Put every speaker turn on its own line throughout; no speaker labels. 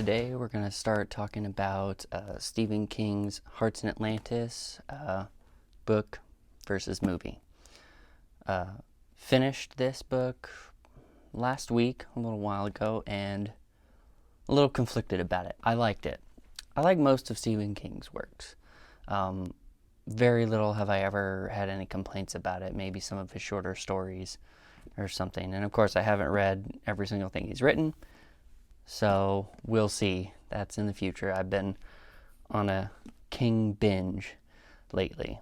Today we're going to start talking about Stephen King's Hearts in Atlantis book versus movie. Finished this book last week, a little while ago, and a little conflicted about it. I liked it. I like most of Stephen King's works. Very little have I ever had any complaints about it, maybe some of his shorter stories or something. And of course I haven't read every single thing he's written, so we'll see. That's in the future. I've been on a King binge lately.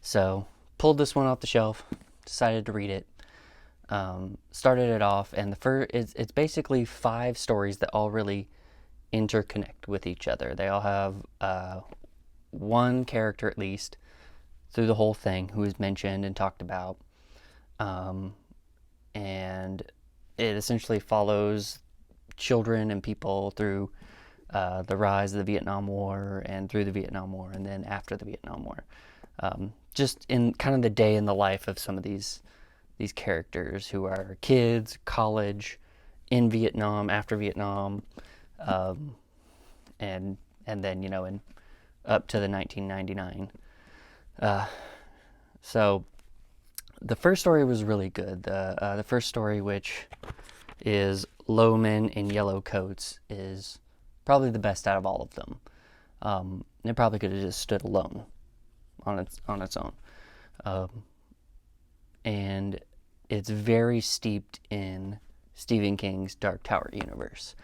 So pulled this one off the shelf, decided to read it. Started it off, and it's basically 5 stories that all really interconnect with each other. They all have one character at least through the whole thing who is mentioned and talked about. And it essentially follows children and people through the rise of the Vietnam War and through the Vietnam War and then after the Vietnam War. Just in kind of the day in the life of some of these characters who are kids, college, in Vietnam, after Vietnam, and then, in up to the 1999. So the first story was really good. The first story, which is Low Men in Yellow Coats, is probably the best out of all of them. It probably could have just stood alone on its own. And it's very steeped in Stephen King's Dark Tower universe.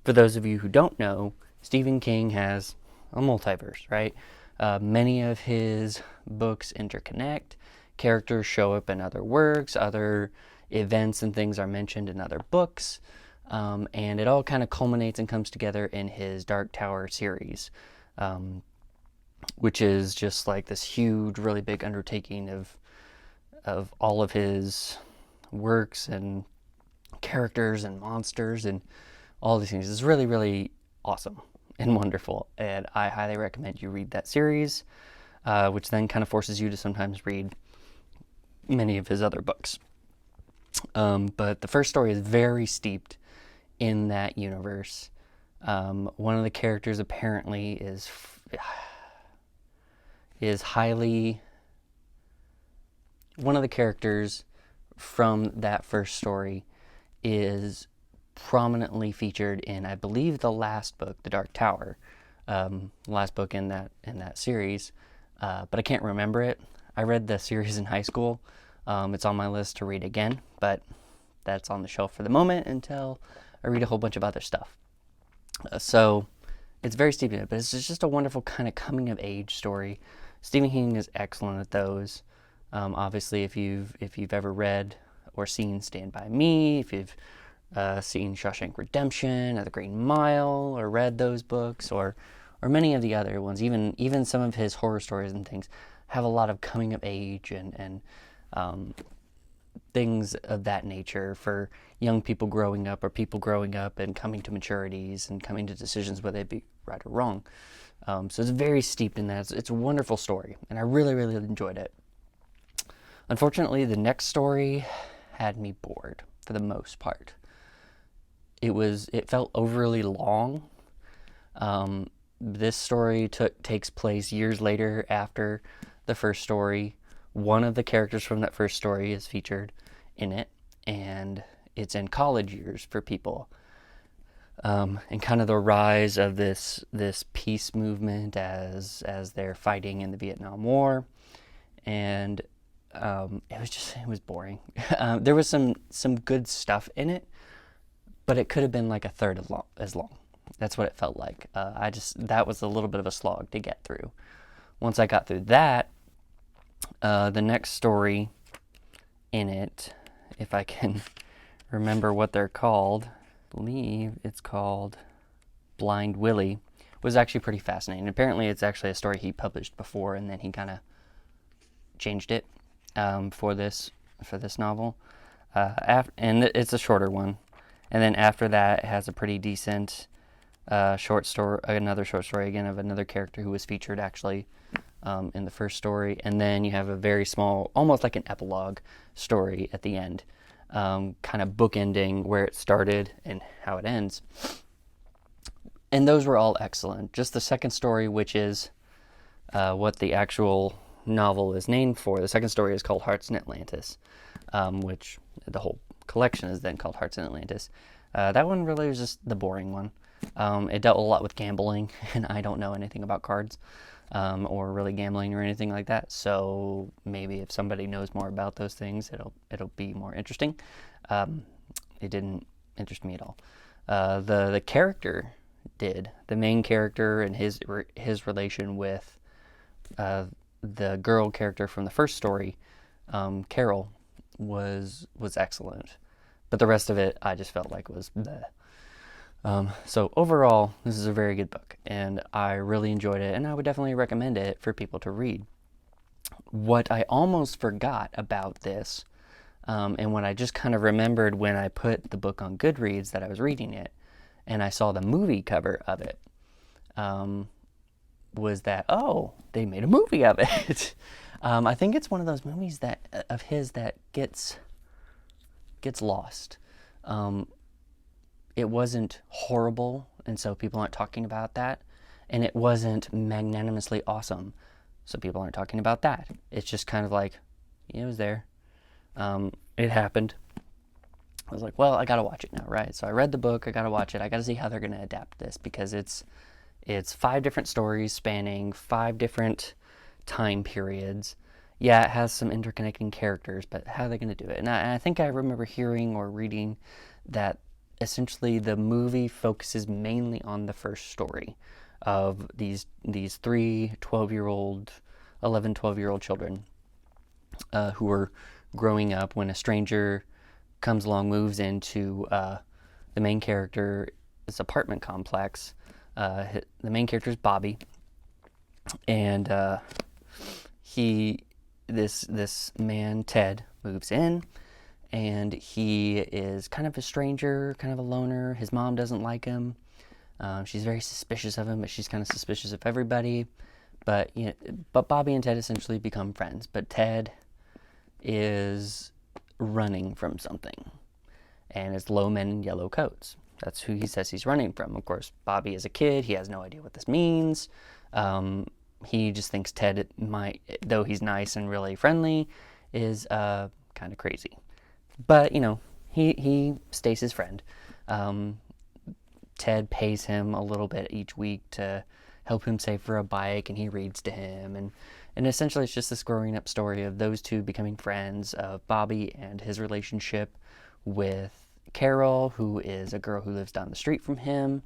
For those of you who don't know, Stephen King has a multiverse, right? Many of his books interconnect. Characters show up in other works, other events and things are mentioned in other books, and it all kind of culminates and comes together in his Dark Tower series, which is just like this huge, really big undertaking of all of his works and characters and monsters and all these things. It's really, really awesome and wonderful, and I highly recommend you read that series, which then kind of forces you to sometimes read many of his other books. But the first story is very steeped in that universe. One of the characters apparently is highly... One of the characters from that first story is prominently featured in, I believe, the last book, The Dark Tower, last book in that series, but I can't remember it. I read the series in high school. It's on my list to read again, but that's on the shelf for the moment until I read a whole bunch of other stuff. So it's very steep in it, but it's just a wonderful kind of coming of age story. Stephen King is excellent at those. Obviously, if you've ever read or seen Stand By Me, if you've seen Shawshank Redemption or The Green Mile, or read those books, or many of the other ones, even some of his horror stories and things have a lot of coming of age and things of that nature for young people growing up, or people growing up and coming to maturities and coming to decisions whether they be right or wrong. So it's very steeped in that. It's a wonderful story, and I really, really enjoyed it. Unfortunately, the next story had me bored for the most part. It felt overly long. This story takes place years later after the first story. One of the characters from that first story is featured in it, and it's in college years for people. And kind of the rise of this peace movement as they're fighting in the Vietnam War. And it was boring. There was some good stuff in it, but it could have been like a third as long. That's what it felt like. That was a little bit of a slog to get through. Once I got through that, the next story in it, if I can remember what they're called, I believe it's called Blind Willie, was actually pretty fascinating. Apparently it's actually a story he published before, and then he kind of changed it for this novel. And it's a shorter one. And then after that, it has a pretty decent another short story again of another character who was featured actually in the first story. And then you have a very small, almost like an epilogue story at the end, kind of bookending where it started and how it ends. And those were all excellent. Just the second story, which is what the actual novel is named for. The second story is called Hearts in Atlantis, which the whole collection is then called Hearts in Atlantis. That one really was just the boring one. It dealt a lot with gambling, and I don't know anything about cards or really gambling or anything like that. So maybe if somebody knows more about those things, it'll be more interesting. It didn't interest me at all. The character did. The main character and his relation with the girl character from the first story, Carol, was excellent. But the rest of it, I just felt like was bleh. So overall, this is a very good book, and I really enjoyed it, and I would definitely recommend it for people to read. What I almost forgot about this, and what I just kind of remembered when I put the book on Goodreads that I was reading it, and I saw the movie cover of it, was that, oh, they made a movie of it. I think it's one of those movies of his that gets lost. It wasn't horrible, and so people aren't talking about that. And it wasn't magnanimously awesome, so people aren't talking about that. It's just kind of like, yeah, it was there. It happened. I was like, well, I gotta watch it now, right? So I read the book, I gotta watch it, I gotta see how they're gonna adapt this, because it's 5 different stories spanning 5 different time periods. Yeah, it has some interconnecting characters, but how are they gonna do it? And I think I remember hearing or reading that essentially the movie focuses mainly on the first story of these 3 12-year-old, 11, 12-year-old children who are growing up when a stranger comes along, moves into the main character's apartment complex. The main character is Bobby, and this man, Ted, moves in, and he is kind of a stranger, kind of a loner. His mom doesn't like him. She's very suspicious of him, but she's kind of suspicious of everybody. But Bobby and Ted essentially become friends. But Ted is running from something, and it's low men in yellow coats. That's who he says he's running from. Of course, Bobby is a kid. He has no idea what this means. He just thinks Ted might, though he's nice and really friendly, is kind of crazy. But, he stays his friend. Ted pays him a little bit each week to help him save for a bike, and he reads to him. And essentially it's just this growing up story of those two becoming friends, of Bobby and his relationship with Carol, who is a girl who lives down the street from him,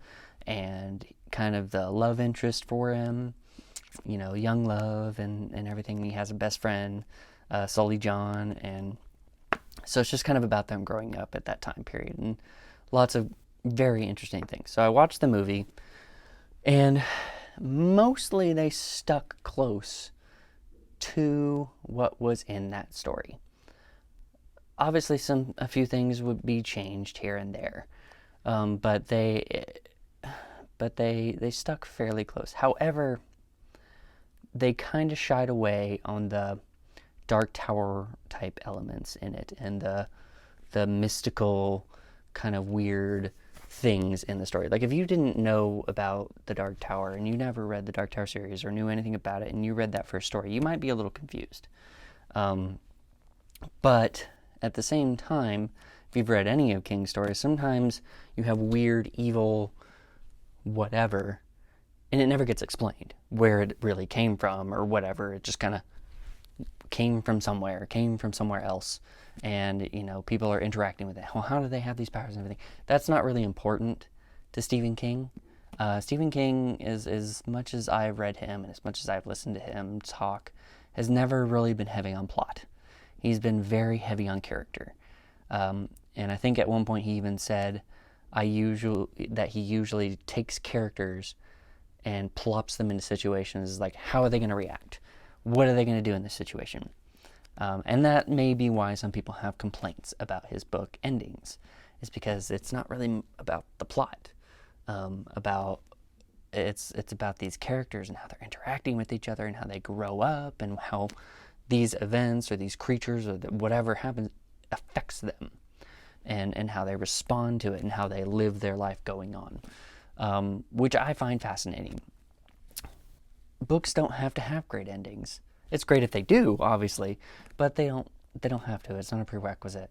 and kind of the love interest for him, young love and everything. He has a best friend, Sully John, and so it's just kind of about them growing up at that time period, and lots of very interesting things. So I watched the movie, and mostly they stuck close to what was in that story. Obviously, a few things would be changed here and there, but they stuck fairly close. However, they kind of shied away on the Dark Tower type elements in it, and the mystical kind of weird things in the story. Like, if you didn't know about the Dark Tower and you never read the Dark Tower series or knew anything about it, and you read that first story, you might be a little confused. But at the same time, if you've read any of King's stories, sometimes you have weird, evil, whatever, and it never gets explained where it really came from or whatever. It just kind of came from somewhere else, and people are interacting with it. Well, how do they have these powers and everything? That's not really important to Stephen King. Stephen King, is as much as I've read him and as much as I've listened to him talk, has never really been heavy on plot. He's been very heavy on character, and I think at one point he even said that he usually takes characters and plops them into situations like, how are they going to react? What are they going to do in this situation? And that may be why some people have complaints about his book endings, is because it's not really about the plot. It's about these characters and how they're interacting with each other and how they grow up and how these events or these creatures or whatever happens affects them, and how they respond to it and how they live their life going on. which I find fascinating. Books don't have to have great endings. It's great if they do, obviously, but they don't have to. It's not a prerequisite.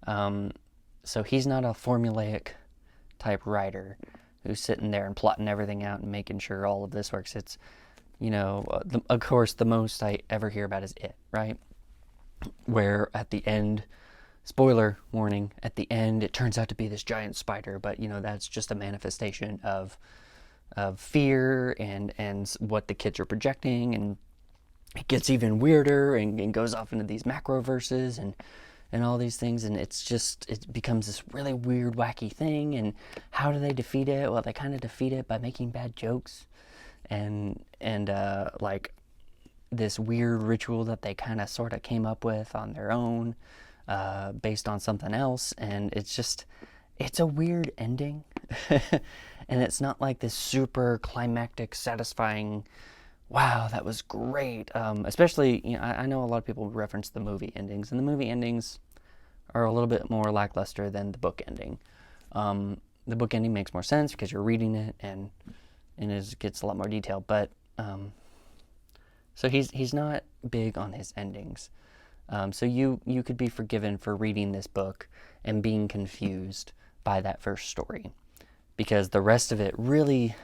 So he's not a formulaic type writer who's sitting there and plotting everything out and making sure all of this works. It's, of course, the most I ever hear about is It, right? Where at the end, spoiler warning, at the end it turns out to be this giant spider, but that's just a manifestation of fear and what the kids are projecting, and it gets even weirder and goes off into these macro verses and all these things, and it becomes this really weird, wacky thing. And how do they defeat it? Well, they kind of defeat it by making bad jokes and like this weird ritual that they kind of sort of came up with on their own, based on something else. And it's a weird ending. And it's not like this super climactic, satisfying, wow, that was great. Especially, I know a lot of people reference the movie endings, and the movie endings are a little bit more lackluster than the book ending. The book ending makes more sense because you're reading it, and it gets a lot more detail. But so he's not big on his endings. So you could be forgiven for reading this book and being confused by that first story, because the rest of it really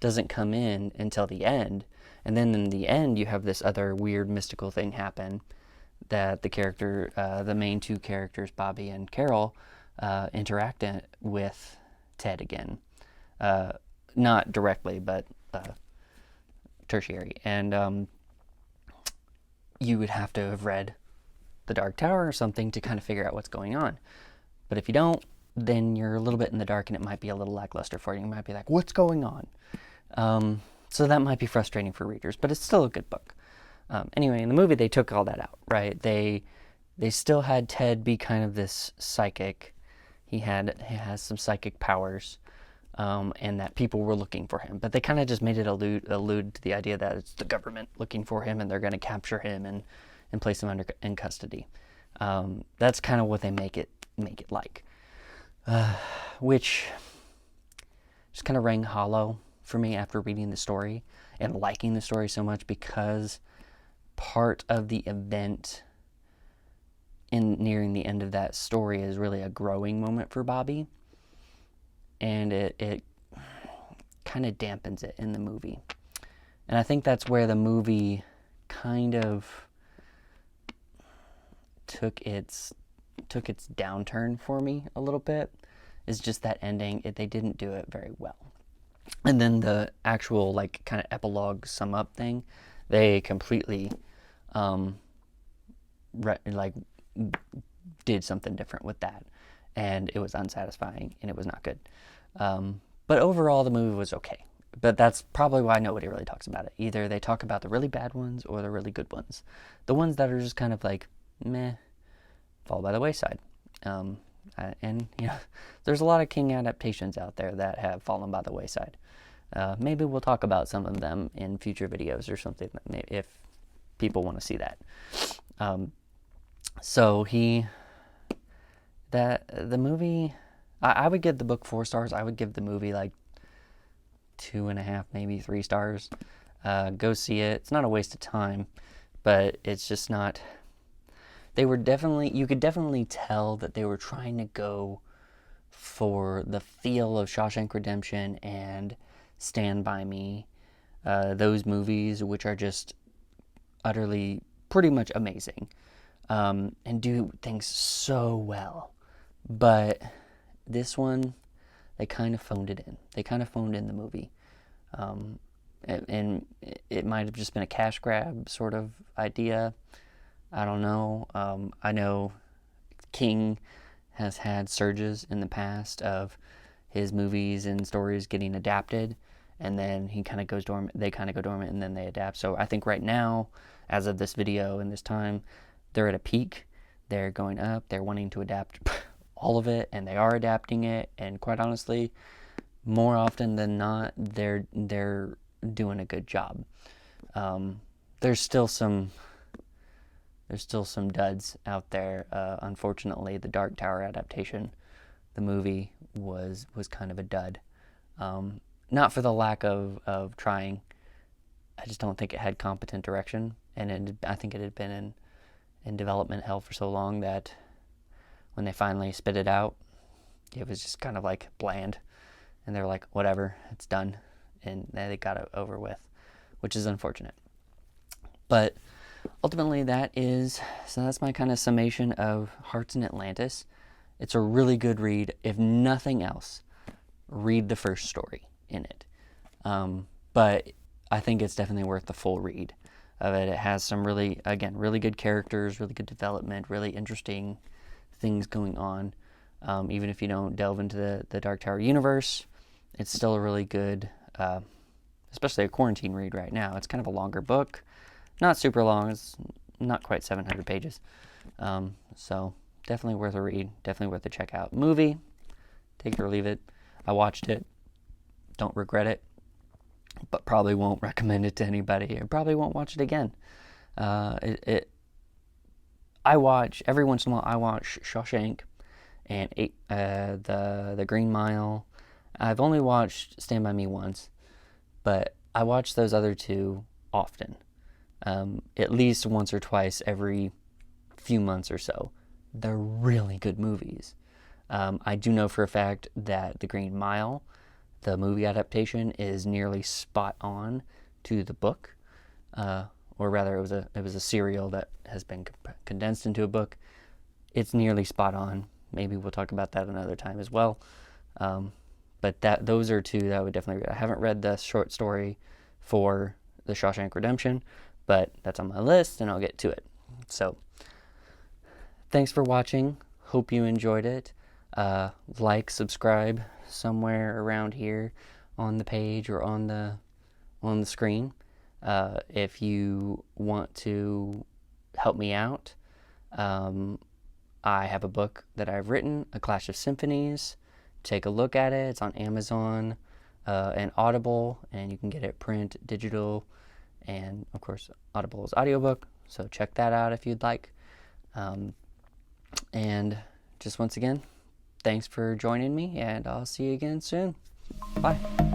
doesn't come in until the end. And then in the end, you have this other weird mystical thing happen that the main two characters, Bobby and Carol, interact with Ted again. Not directly, but tertiary. And you would have to have read The Dark Tower or something to kind of figure out what's going on. But if you don't, then you're a little bit in the dark, and it might be a little lackluster for you. You might be like, what's going on? So that might be frustrating for readers, but it's still a good book. Anyway, in the movie, they took all that out, right? They still had Ted be kind of this psychic. He has some psychic powers, and that people were looking for him. But they kind of just made it allude to the idea that it's the government looking for him, and they're going to capture him and place him in custody. That's kind of what they make it like, which just kind of rang hollow for me after reading the story and liking the story so much, because part of the event in nearing the end of that story is really a growing moment for Bobby, and it kind of dampens it in the movie. And I think that's where the movie kind of took its downturn for me a little bit, is just that ending. They didn't do it very well. And then the actual kind of epilogue sum up thing, they completely did something different with that, and it was unsatisfying and it was not good. But overall, the movie was okay. But that's probably why nobody really talks about it. Either they talk about the really bad ones or the really good ones. The ones that are just kind of like meh fall by the wayside. And there's a lot of King adaptations out there that have fallen by the wayside. Maybe we'll talk about some of them in future videos or something, if people want to see that. So the movie, I would give the book 4 stars. I would give the movie 2.5, maybe 3 stars. Go see it. It's not a waste of time, but it's just not. You could definitely tell that they were trying to go for the feel of Shawshank Redemption and Stand By Me, those movies, which are just utterly pretty much amazing, and do things so well. But this one, they kind of phoned it in. They kind of phoned in the movie. And it might have just been a cash grab sort of idea. I don't know. I know King has had surges in the past of his movies and stories getting adapted, and then he kind of goes dormant. They kind of go dormant, and then they adapt. So I think right now, as of this video and this time, they're at a peak. They're going up. They're wanting to adapt all of it, and they are adapting it. And quite honestly, more often than not, they're doing a good job. There's still some duds out there. Unfortunately, the Dark Tower adaptation, the movie, was kind of a dud. Not for the lack of trying. I just don't think it had competent direction, and I think it had been in development hell for so long that when they finally spit it out, it was just kind of like bland, and they're like, whatever, it's done, and they got it over with, which is unfortunate. But ultimately, that's my kind of summation of Hearts in Atlantis. It's a really good read. If nothing else, read the first story in it. But I think it's definitely worth the full read of it. It has some really good characters, really good development, really interesting things going on. Even if you don't delve into the Dark Tower universe, it's still a really good, especially a quarantine read right now. It's kind of a longer book. Not super long. It's not quite 700 pages. So definitely worth a read. Definitely worth a check out. Movie, take it or leave it. I watched it. Don't regret it. But probably won't recommend it to anybody. I probably won't watch it again. I watch, every once in a while, I watch Shawshank and the Green Mile. I've only watched Stand By Me once, but I watch those other two often. At least once or twice every few months or so. They're really good movies. I do know for a fact that The Green Mile, the movie adaptation, is nearly spot on to the book, or rather, it was a serial that has been condensed into a book. It's nearly spot on. Maybe we'll talk about that another time as well. But those are two that I would definitely read. I haven't read the short story for The Shawshank Redemption, but that's on my list, and I'll get to it. So, thanks for watching. Hope you enjoyed it. Like, subscribe somewhere around here on the page or on the screen. If you want to help me out, I have a book that I've written, A Clash of Symphonies. Take a look at it. It's on Amazon and Audible, and you can get it print, digital, and of course Audible is audiobook. So check that out if you'd like. And just once again, thanks for joining me, and I'll see you again soon. Bye.